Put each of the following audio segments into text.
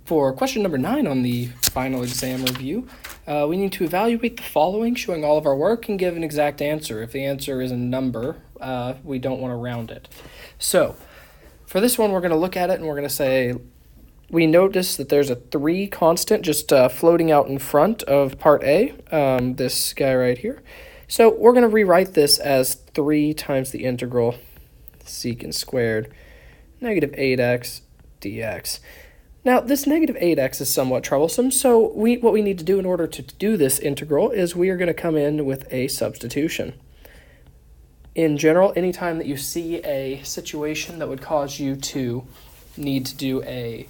For question number 9 on the final exam review, we need to evaluate the following, showing all of our work, and give an exact answer. If the answer is a number, we don't want to round it. So, for this one, we're going to look at it and we're going to say, we notice that there's a 3 constant just floating out in front of part A, this guy right here. So, we're going to rewrite this as 3 times the integral secant squared negative 8x dx. Now, this negative 8x is somewhat troublesome, so what we need to do in order to do this integral is we are going to come in with a substitution. In general, anytime that you see a situation that would cause you to need to do a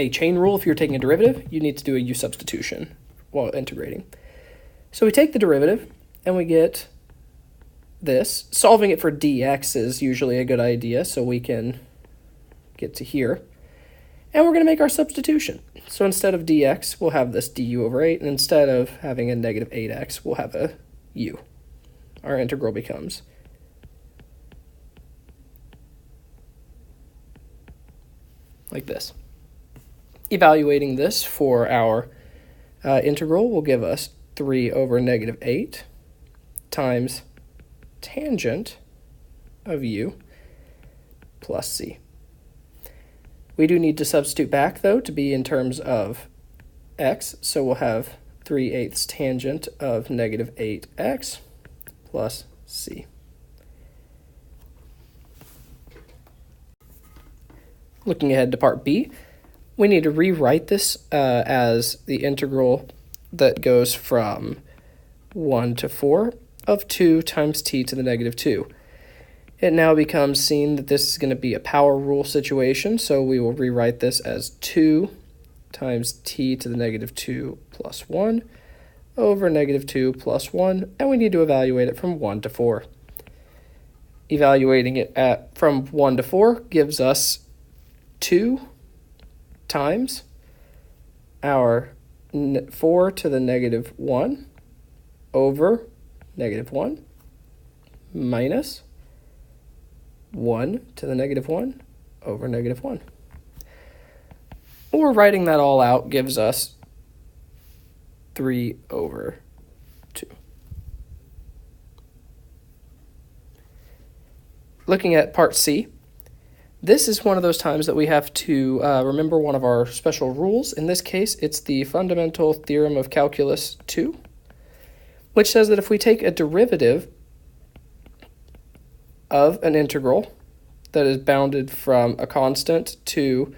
chain rule, if you're taking a derivative, you need to do a U-Substitution while integrating. So we take the derivative, and we get this. Solving it for dx is usually a good idea, so we can get to here. And we're going to make our substitution. So instead of dx, we'll have this du over 8, and instead of having a negative 8x, we'll have a u. Our integral becomes like this. Evaluating this for our integral will give us 3 over negative 8 times tangent of u plus c. We do need to substitute back, though, to be in terms of x, so we'll have 3/8 tangent of negative 8x plus c. Looking ahead to part B, we need to rewrite this as the integral that goes from 1 to 4 of 2 times t to the negative 2. It now becomes seen that this is going to be a power rule situation, so we will rewrite this as 2 times t to the negative 2 plus 1 over negative 2 plus 1, and we need to evaluate it from 1 to 4. Evaluating it from 1 to 4 gives us 2 times our 4 to the negative 1 over negative 1 minus 1 to the negative 1 over negative 1. Or writing that all out gives us 3 over 2. Looking at part C, this is one of those times that we have to remember one of our special rules. In this case, it's the fundamental theorem of calculus 2, which says that if we take a derivative of an integral that is bounded from a constant to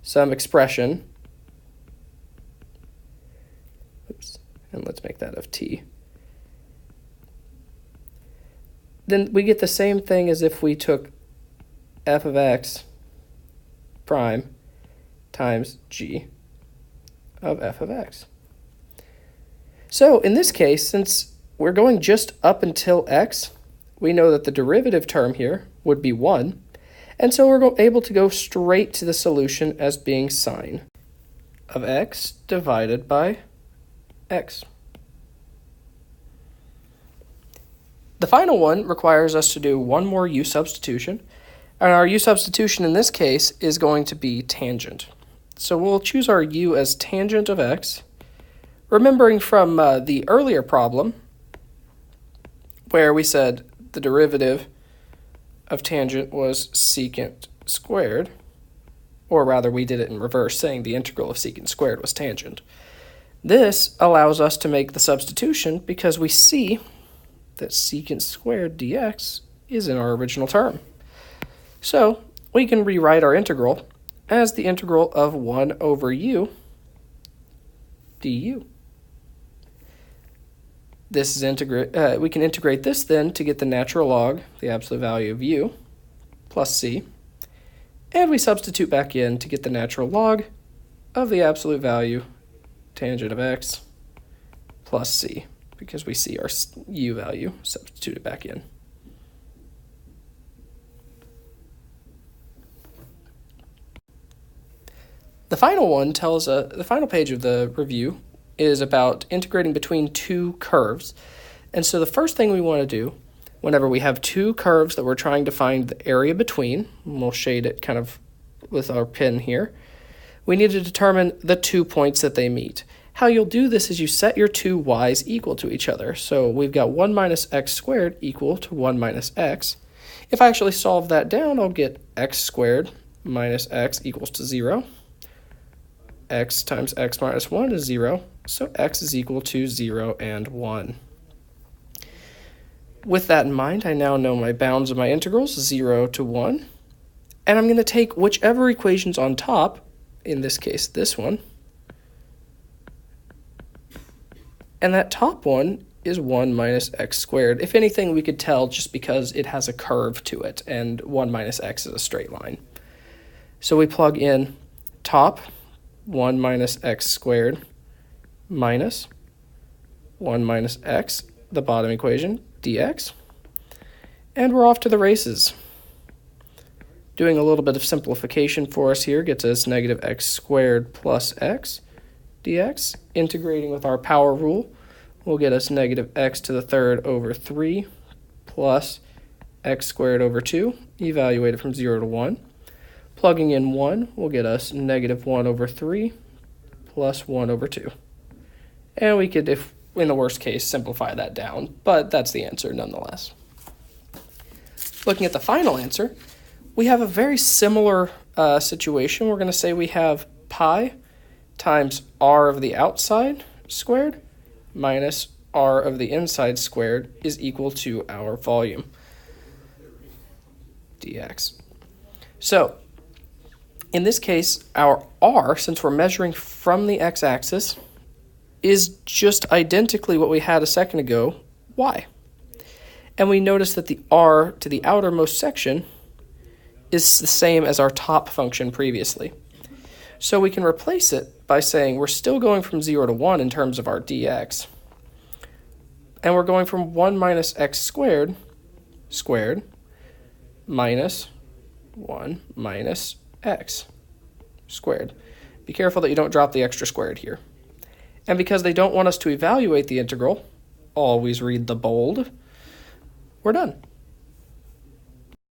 some expression, and let's make that of t, then we get the same thing as if we took f of x prime times g of f of x. So in this case, since we're going just up until x, we know that the derivative term here would be 1, and so we're able to go straight to the solution as being sine of x divided by x. The final one requires us to do one more U-Substitution, and our U-Substitution in this case is going to be tangent. So we'll choose our u as tangent of x, remembering from the earlier problem where we said the derivative of tangent was secant squared, or rather we did it in reverse, saying the integral of secant squared was tangent. This allows us to make the substitution because we see that secant squared dx is in our original term. So we can rewrite our integral as the integral of 1 over u du. This is we can integrate this then to get the natural log, the absolute value of u, plus c, and we substitute back in to get the natural log of the absolute value, tangent of x, plus c, because we see our u value substituted back in. The final one tells the final page of the review is about integrating between 2 curves. And so the first thing we want to do whenever we have 2 curves that we're trying to find the area between, and we'll shade it kind of with our pin here. We need to determine the 2 points that they meet. How you'll do this is you set your two y's equal to each other. So we've got 1 minus x squared equal to 1 minus x. If I actually solve that down, I'll get x squared minus x equals to 0. X times x minus 1 is 0, so x is equal to 0 and 1. With that in mind, I now know my bounds of my integrals, 0 to 1. And I'm going to take whichever equation's on top, in this case this one, and that top one is 1 minus x squared. If anything, we could tell just because it has a curve to it, and 1 minus x is a straight line. So we plug in top 1 minus x squared minus 1 minus x, the bottom equation, dx, and we're off to the races. Doing a little bit of simplification for us here gets us negative x squared plus x dx. Integrating with our power rule will get us negative x to the third over 3 plus x squared over 2, evaluated from 0 to 1. Plugging in 1 will get us negative 1 over 3 plus 1 over 2. And we could, if in the worst case, simplify that down, but that's the answer nonetheless. Looking at the final answer, we have a very similar situation. We're going to say we have pi times r of the outside squared minus r of the inside squared is equal to our volume, dx. So, in this case, our r, since we're measuring from the x-axis, is just identically what we had a second ago, y. And we notice that the r to the outermost section is the same as our top function previously. So we can replace it by saying we're still going from 0 to 1 in terms of our dx. And we're going from 1 minus x squared minus 1 minus x squared. Be careful that you don't drop the extra squared here. And because they don't want us to evaluate the integral, always read the bold, we're done.